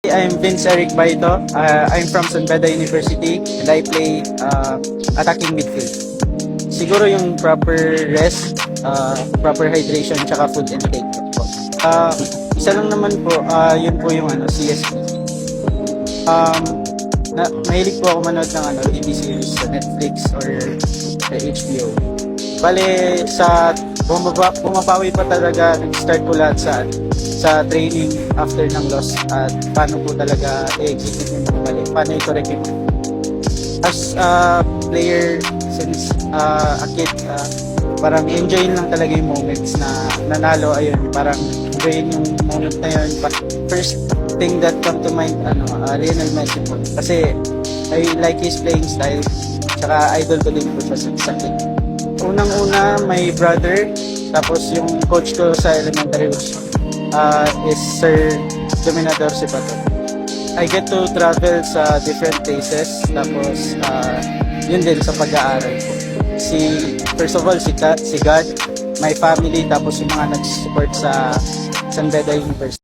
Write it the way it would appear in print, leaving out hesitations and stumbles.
I'm Vince Eric Baito. I'm from San Beda University and I play attacking midfield. Siguro yung proper rest, proper hydration, tsaka food intake po. Isa lang naman po, yun po yung CSP. Mahilig po ako manood ng TV series sa Netflix or sa HBO. Bale, pumapawi pa talaga, nag-start po lahat sa training after ng loss at paano po talaga i-execute yung mga mali, paano i-correct yung as a player since a kid, parang enjoyin lang talaga yung moments na nanalo, ayun, parang enjoyin yung moment na yun. First thing that come to mind, Lionel Messi po, kasi I like his playing style, tsaka idol ko din po siya sa kid. Unang-una, my brother, tapos yung coach ko sa elementary is Sir Dominador Sipato. I get to travel sa different places, tapos yun din sa pag-aaral ko. First of all, si God, my family, tapos yung mga nag-support sa San Beda University.